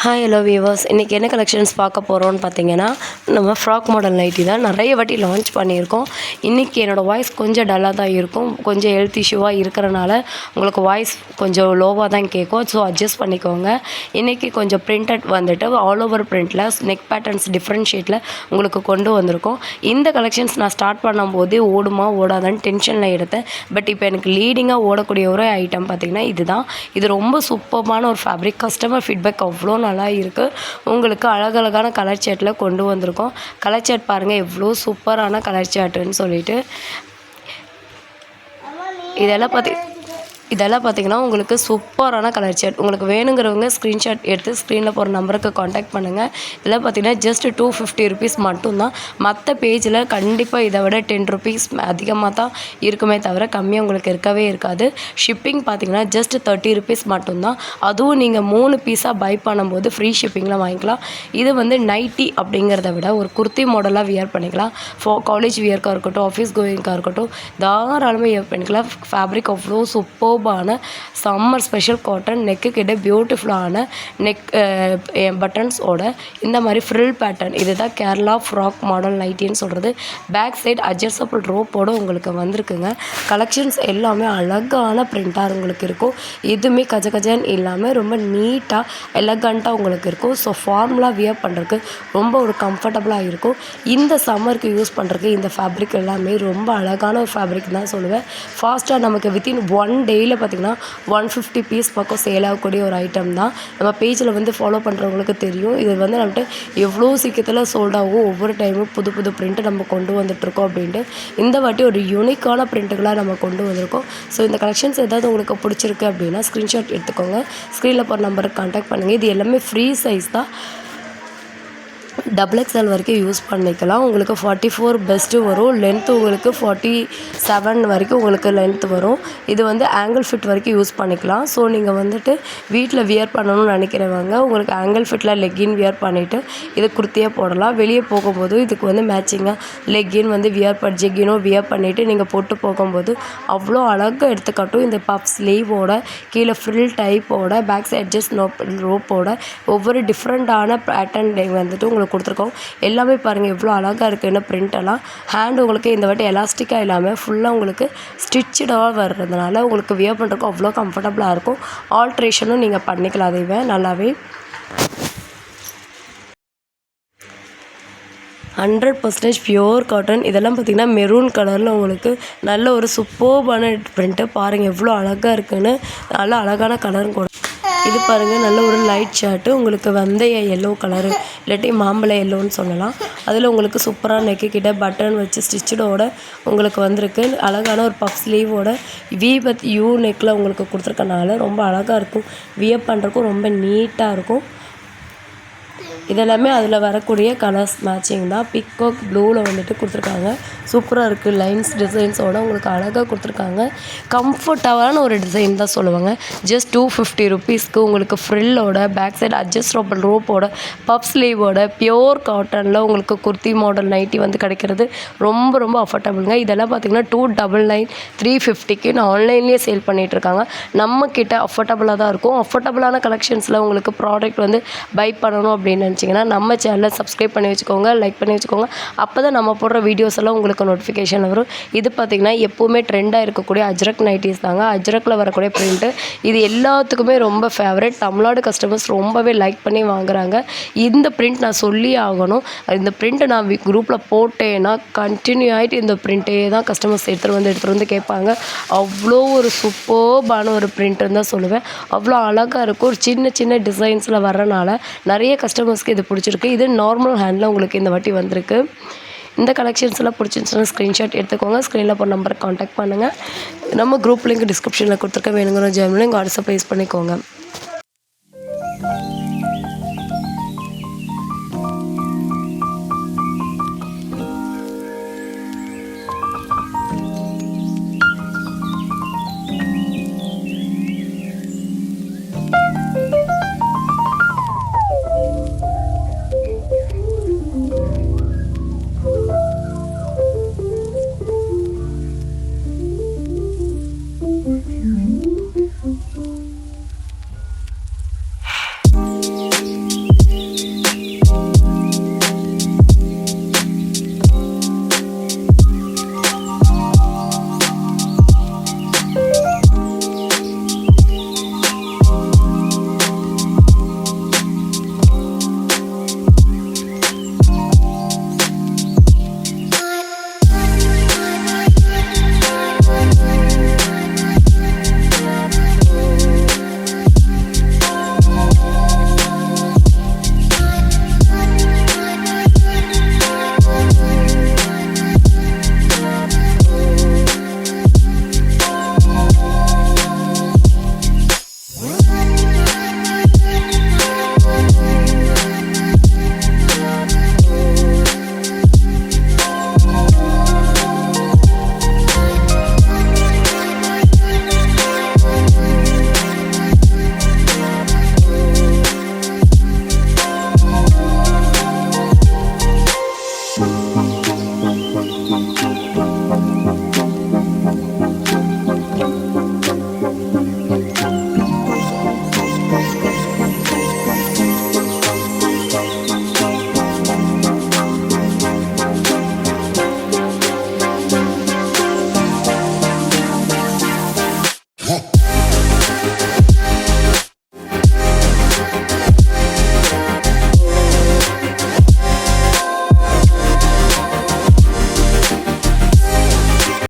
Hi hello viewers, இன்றைக்கி என்ன collections பார்க்க போகிறோன்னு பார்த்தீங்கன்னா, நம்ம ஃப்ராக் மாடல் நைட்டி தான் நிறைய வாட்டி லான்ச் பண்ணியிருக்கோம். இன்றைக்கி என்னோடய வாய்ஸ் கொஞ்சம் டல்லாக தான் இருக்கும், கொஞ்சம் ஹெல்த் இஷ்யூவாக இருக்கிறனால உங்களுக்கு வாய்ஸ் கொஞ்சம் லோவாக தான் கேட்கும். ஸோ அட்ஜஸ்ட் பண்ணிக்கோங்க. இன்றைக்கி கொஞ்சம் பிரிண்டட் வந்துட்டு ஆல் ஓவர் பிரிண்டில் நெக் பேட்டர்ன்ஸ் டிஃப்ரெண்ட் ஷேட்டில் உங்களுக்கு கொண்டு வந்திருக்கோம். இந்த கலெக்ஷன்ஸ் நான் ஸ்டார்ட் பண்ணும்போதே ஓடுமா ஓடாதான்னு டென்ஷனில் எடுத்தேன். பட் இப்போ எனக்கு லீடிங்காக ஓடக்கூடிய ஒரு ஐட்டம் பார்த்திங்கன்னா இதுதான். இது ரொம்ப சூப்பர்பான ஒரு ஃபேப்ரிக். கஸ்டமர் ஃபீட்பேக் அவ்வளோ நல்லா இருக்குது. உங்களுக்கு அழகழகான கலர் சார்ட்டில் கொண்டு வந்திருக்கோம். கலர் சார்ட் பாருங்கள் எவ்வளோ சூப்பரான கலர் சார்ட்டுன்னு சொல்லிட்டு. இதெல்லாம் பார்த்திங்கன்னா உங்களுக்கு சூப்பரான கலர் சார்ட். உங்களுக்கு வேணுங்கிறவங்க ஸ்க்ரீன்ஷாட் எடுத்து ஸ்க்ரீனில் போகிற நம்பருக்கு காண்டாக்ட் பண்ணுங்கள். இதெல்லாம் பார்த்திங்கன்னா ஜஸ்ட் 250 ருபீஸ் மட்டும்தான். மற்ற பேஜில் கண்டிப்பாக இதை விட 10 ருபீஸ் அதிகமாக தான் இருக்குமே தவிர கம்மியாக உங்களுக்கு இருக்கவே இருக்காது. ஷிப்பிங் பார்த்திங்கன்னா ஜஸ்ட் 30 ருபீஸ் மட்டும்தான். அதுவும் நீங்கள் 3 பீஸாக பை பண்ணும்போது ஃப்ரீ ஷிப்பிங்கில் வாங்கிக்கலாம். இது வந்து நைட்டி அப்படிங்கிறத விட ஒரு குர்த்தி மாடலாக வியர் பண்ணிக்கலாம். காலேஜ் வியர்க்காக இருக்கட்டும், ஆஃபீஸ் கோயிங்காக இருக்கட்டும், தாராளமாக வியர் பண்ணிக்கலாம். ஃபேப்ரிக் அவ்வளோ சூப்பர்பான சம்மர் ஸ்பெஷல் காட்டன். நெக்கு கிட்ட பியூட்டிஃபுல்லான நெக் பட்டன்ஸோட இந்த மாதிரி ஃப்ரில் பேட்டர்ன். இதுதான் கேரளா ஃப்ராக் மாடல் நைட்டின்னு சொல்கிறது. பேக் சைடு அட்ஜஸ்டபிள் ரோப்போடு உங்களுக்கு வந்திருக்குங்க. கலெக்ஷன்ஸ் எல்லாமே அழகான பிரிண்ட்டாக உங்களுக்கு இருக்கும். எதுவுமே கஜன்னு இல்லாமல் ரொம்ப நீட்டாக எலகண்ட்டாக உங்களுக்கு இருக்கும். ஸோ ஃபார்முலாக வியர் பண்ணுறதுக்கு ரொம்ப ஒரு கம்ஃபர்டபுளாக இருக்கும். இந்த சம்மருக்கு யூஸ் பண்ணுறதுக்கு இந்த ஃபேப்ரிக் எல்லாமே ரொம்ப அழகான ஒரு ஃபேப்ரிக் தான் சொல்லுவேன். ஃபாஸ்ட்டாக நமக்கு வித்தின் 1 டேயில் பார்த்திங்கன்னா 150 பீஸ் பக்கம் சேல் ஆகக்கூடிய ஒரு ஐட்டம் தான். நம்ம பேஜில் வந்து ஃபாலோ பண்ணுறவங்களுக்கு தெரியும். இது வந்து நம்மகிட்ட எவ்வளோ சீக்கிரத்தில் சோல்ட் ஆகும். ஒவ்வொரு டைமும் புது புது பிரிண்ட்டு நம்ம கொண்டு வந்துட்டுருக்கோம் அப்படின்ட்டு. இந்த வாட்டி ஒரு யூனிக்கான பிரிண்ட்டுகளாக நம்ம கொண்டு வந்திருக்கோம். ஸோ இந்த கலெக்ஷன்ஸ் ஏதாவது உங்களுக்கு பிடிச்சிருக்கு அப்படின்னா ஸ்க்ரீன்ஷாட் எடுத்துக்கோங்க. ஸ்க்ரீனில் போகிற நம்பருக்கு கான்டாக்ட் பண்ணுங்கள். இது எல்லாமே ஃப்ரீ சைஸ் தான். XXL வரைக்கும் யூஸ் பண்ணிக்கலாம். உங்களுக்கு 44 பெஸ்ட்டு வரும். லென்த்து உங்களுக்கு 47 வரைக்கும் உங்களுக்கு லென்த் வரும். இது வந்து ஆங்கிள் ஃபிட் வரைக்கும் யூஸ் பண்ணிக்கலாம். ஸோ நீங்கள் வந்துட்டு வீட்டில் வியர் பண்ணணும்னு நினைக்கிறவங்க உங்களுக்கு ஆங்கிள் ஃபிட்டில் லெக்கின் வியர் பண்ணிவிட்டு இது குர்த்தியாக போடலாம். வெளியே போகும்போது இதுக்கு வந்து மேட்சிங்காக லெக்கின் வந்து ஜெக்கினும் வியர் பண்ணிவிட்டு நீங்கள் போட்டு போகும்போது அவ்வளோ அழகாக எடுத்துக்காட்டும். இந்த பஃப் ஸ்லீவோட கீழே ஃப்ரில் டைப்போட பேக் சைட் அட்ஜஸ்ட் ரோப்போட ஒவ்வொரு டிஃப்ரெண்ட்டான பேட்டர்ன் வந்துட்டு உங்களுக்கு கொடுத்துருக்கோம். எல்லாமே பாருங்கள் எவ்வளோ அழகாக இருக்குன்னு பிரிண்டெல்லாம். ஹேண்ட் உங்களுக்கு இந்த வாட்டி எலாஸ்டிக்காக இல்லாமல் ஃபுல்லாக உங்களுக்கு ஸ்டிச்சடாக வர்றதுனால உங்களுக்கு வியர் பண்ணுறதுக்கு அவ்வளோ கம்ஃபர்டபுளாக இருக்கும். ஆல்ட்ரேஷனும் நீங்கள் பண்ணிக்கலாம். அதைவே நல்லாவே 100% பியூர் காட்டன். இதெல்லாம் பார்த்திங்கன்னா மெரூன் கலரில் உங்களுக்கு நல்ல ஒரு சூப்பர்பான பிரிண்ட்டு. பாருங்கள் எவ்வளோ அழகாக இருக்குன்னு. நல்ல அழகான கலரும் கூட. இது பாருங்கள் நல்ல ஒரு லைட் ஷர்ட்டு. உங்களுக்கு வெந்தய எல்லோ கலரு இல்லாட்டி மாம்பழ எல்லோன்னு சொல்லலாம். அதில் உங்களுக்கு சூப்பராக நெக்கு கிட்ட பட்டன் வச்சு ஸ்டிச்சடோட உங்களுக்கு வந்திருக்கு. அழகான ஒரு பஃப் ஸ்லீவோட யூ நெக்கில் உங்களுக்கு கொடுத்துருக்கனால ரொம்ப அழகாக இருக்கும். வியர் பண்ணுறதுக்கும் ரொம்ப நீட்டாக இருக்கும். இதெல்லாமே அதில் வரக்கூடிய கலர்ஸ் மேட்சிங் தான். பிக்காக் ப்ளூவில் வந்துட்டு கொடுத்துருக்காங்க. சூப்பராக இருக்குது. லைன்ஸ் டிசைன்ஸோடு உங்களுக்கு அழகாக கொடுத்துருக்காங்க. கம்ஃபர்டபுளான ஒரு டிசைன் தான் சொல்லுவாங்க. ஜஸ்ட் 250 ருபீஸ்க்கு உங்களுக்கு ஃப்ரில்லோட பேக் சைடு அட்ஜஸ்டபிள் ரோப்போட பஃப் ஸ்லீவோட பியோர் காட்டனில் உங்களுக்கு குர்த்தி மாடல் நைட்டி வந்து கிடைக்கிறது ரொம்ப ரொம்ப அஃபர்டபுளுங்க. இதெல்லாம் பார்த்திங்கன்னா 299 350க்கு நான் ஆன்லைன்லேயே சேல் பண்ணிகிட்ருக்காங்க. நம்மக்கிட்ட அஃபர்டபுளாக தான் இருக்கும். அஃபர்டபுளான கலெக்ஷன்ஸில் உங்களுக்கு ப்ராடக்ட் வந்து பை பண்ணணும் அப்படின்னு நினச்சிங்கன்னா நம்ம சேனலை சப்ஸ்கிரைப் பண்ணி வச்சுக்கோங்க, லைக் பண்ணி வச்சுக்கோங்க. அப்போ தான் நம்ம போடுற வீடியோஸ் எல்லாம் உங்களுக்கு நோட்டிஃபிகேஷன் வரும். இது பார்த்திங்கன்னா எப்போவுமே ட்ரெண்டாக இருக்கக்கூடிய அஜ்ரக் நைட்டிஸ் தாங்க. அஜ்ரக்கில் வரக்கூடிய பிரிண்ட்டு இது எல்லாத்துக்குமே ரொம்ப ஃபேவரட். தமிழ்நாடு கஸ்டமர்ஸ் ரொம்பவே லைக் பண்ணி வாங்குகிறாங்க. இந்த பிரிண்ட் நான் சொல்லி ஆகணும். இந்த பிரிண்ட்டை நான் குரூப்பில் போட்டேன்னா கண்டினியூ ஆகிட்டு இந்த பிரிண்ட்டே தான் கஸ்டமர்ஸ் எடுத்துகிட்டு வந்து கேட்பாங்க. அவ்வளோ ஒரு சூப்பர்பான ஒரு பிரிண்ட்டுன்னு தான் சொல்லுவேன். அவ்வளோ அழகாக இருக்கும். ஒரு சின்ன சின்ன டிசைன்ஸில் வரனால நிறைய கஸ்டமர்ஸ்க்கு இது பிடிச்சிருக்கு. இது நார்மல் ஹேண்டில் உங்களுக்கு இந்த வாட்டி வந்திருக்கு. இந்த கலெக்ஷன்ஸ்லாம் பிடிச்சிருந்துச்சுன்னா ஸ்க்ரீன்ஷாட் எடுத்துக்கோங்க. ஸ்க்ரீனில் போகிற நம்பருக்கு காண்டாக்ட் பண்ணுங்கள். நம்ம குரூப் லிங்க் டிஸ்கிரிப்ஷனில் கொடுத்துருக்க. வேணுங்கிற ஜெர்மன் லிங்க் வாட்ஸ்அப் யூஸ் பண்ணிக்கோங்க.